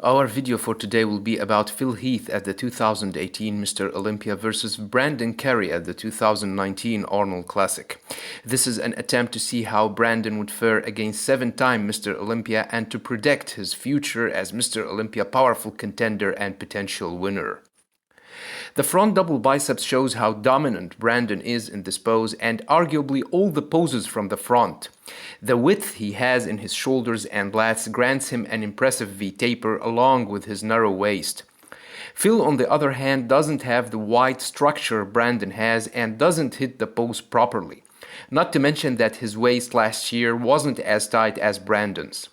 Our video for today will be about Phil Heath at the 2018 Mr. Olympia versus Brandon Carey at the 2019 Arnold Classic. This is an attempt to see how Brandon would fare against seven-time Mr. Olympia and to predict his future as Mr. Olympia powerful contender and potential winner. The front double biceps shows how dominant Brandon is in this pose and arguably all the poses from the front. The width he has in his shoulders and lats grants him an impressive V-taper along with his narrow waist. Phil, on the other hand, doesn't have the wide structure Brandon has and doesn't hit the pose properly. Not to mention that his waist last year wasn't as tight as Brandon's.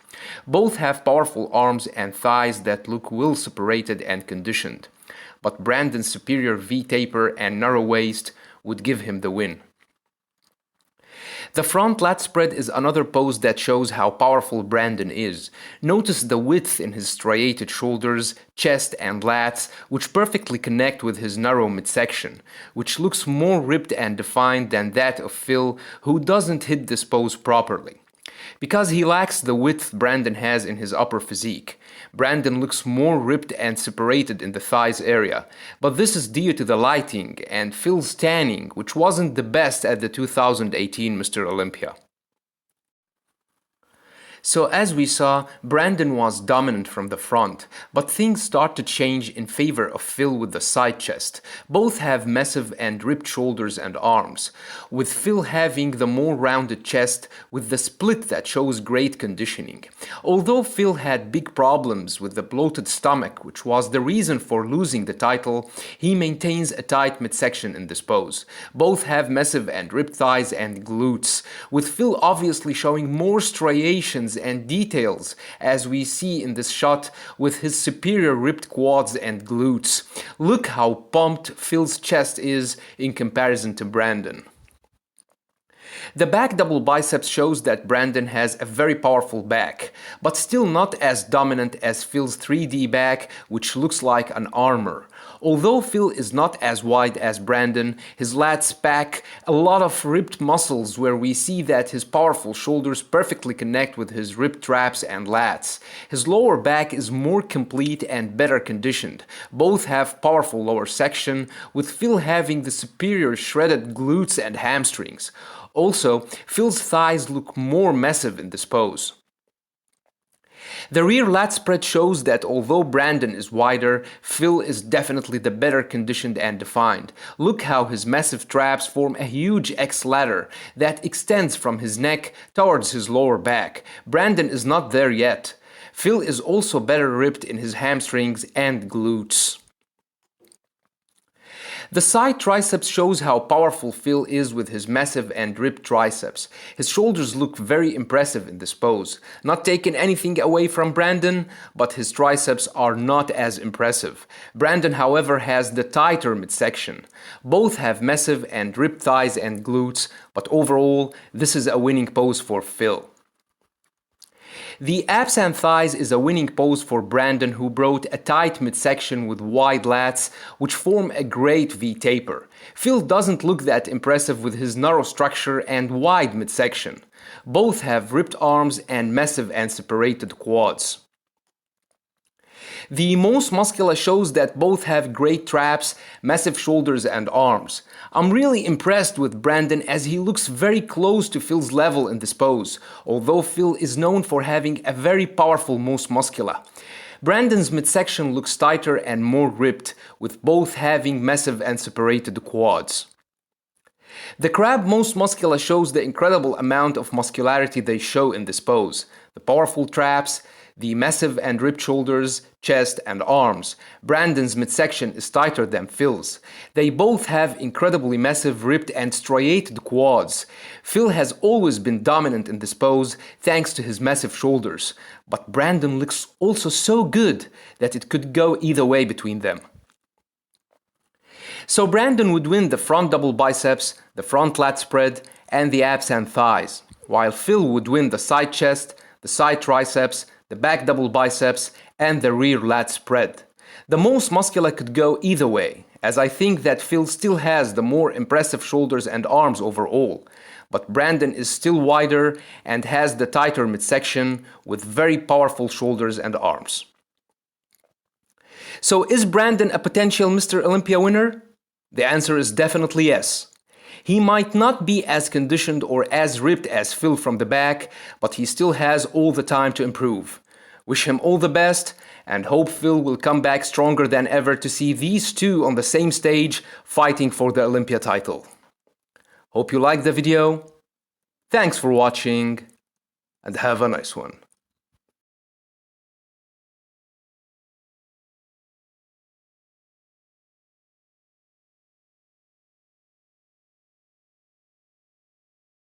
Both have powerful arms and thighs that look well separated and conditioned. But Brandon's superior V-taper and narrow waist would give him the win. The front lat spread is another pose that shows how powerful Brandon is. Notice the width in his striated shoulders, chest and lats, which perfectly connect with his narrow midsection, which looks more ripped and defined than that of Phil, who doesn't hit this pose properly. Because he lacks the width Brandon has in his upper physique. Brandon looks more ripped and separated in the thighs area, but this is due to the lighting and Phil's tanning, which wasn't the best at the 2018 Mr. Olympia. So as we saw, Brandon was dominant from the front, but things start to change in favor of Phil with the side chest. Both have massive and ripped shoulders and arms, with Phil having the more rounded chest with the split that shows great conditioning. Although Phil had big problems with the bloated stomach, which was the reason for losing the title, he maintains a tight midsection in this pose. Both have massive and ripped thighs and glutes, with Phil obviously showing more striations and details as we see in this shot with his superior ripped quads and glutes. Look how pumped Phil's chest is in comparison to Brandon. The back double biceps shows that Brandon has a very powerful back, but still not as dominant as Phil's 3D back, which looks like an armor. Although Phil is not as wide as Brandon, his lats pack a lot of ripped muscles where we see that his powerful shoulders perfectly connect with his ripped traps and lats. His lower back is more complete and better conditioned. Both have powerful lower section, with Phil having the superior shredded glutes and hamstrings. Also, Phil's thighs look more massive in this pose. The rear lat spread shows that although Brandon is wider, Phil is definitely the better conditioned and defined. Look how his massive traps form a huge X ladder that extends from his neck towards his lower back. Brandon is not there yet. Phil is also better ripped in his hamstrings and glutes. The side triceps shows how powerful Phil is with his massive and ripped triceps. His shoulders look very impressive in this pose. Not taking anything away from Brandon, but his triceps are not as impressive. Brandon, however, has the tighter midsection. Both have massive and ripped thighs and glutes, but overall, this is a winning pose for Phil. The abs and thighs is a winning pose for Brandon, who brought a tight midsection with wide lats, which form a great V-taper. Phil doesn't look that impressive with his narrow structure and wide midsection. Both have ripped arms and massive and separated quads. The most muscular shows that both have great traps, massive shoulders and arms. I'm really impressed with Brandon as he looks very close to Phil's level in this pose, although Phil is known for having a very powerful most muscular. Brandon's midsection looks tighter and more ripped, with both having massive and separated quads. The crab most muscular shows the incredible amount of muscularity they show in this pose. The powerful traps, the massive and ripped shoulders, chest and arms. Brandon's midsection is tighter than Phil's. They both have incredibly massive ripped and striated quads. Phil has always been dominant in this pose thanks to his massive shoulders, but Brandon looks also so good that it could go either way between them. So Brandon would win the front double biceps, the front lat spread and the abs and thighs, while Phil would win the side chest, the side triceps, the back double biceps, and the rear lat spread. The most muscular could go either way, as I think that Phil still has the more impressive shoulders and arms overall, but Brandon is still wider and has the tighter midsection with very powerful shoulders and arms. So is Brandon a potential Mr. Olympia winner? The answer is definitely yes. He might not be as conditioned or as ripped as Phil from the back, but he still has all the time to improve. Wish him all the best, and hope Phil will come back stronger than ever to see these two on the same stage fighting for the Olympia title. Hope you liked the video. Thanks for watching, and have a nice one.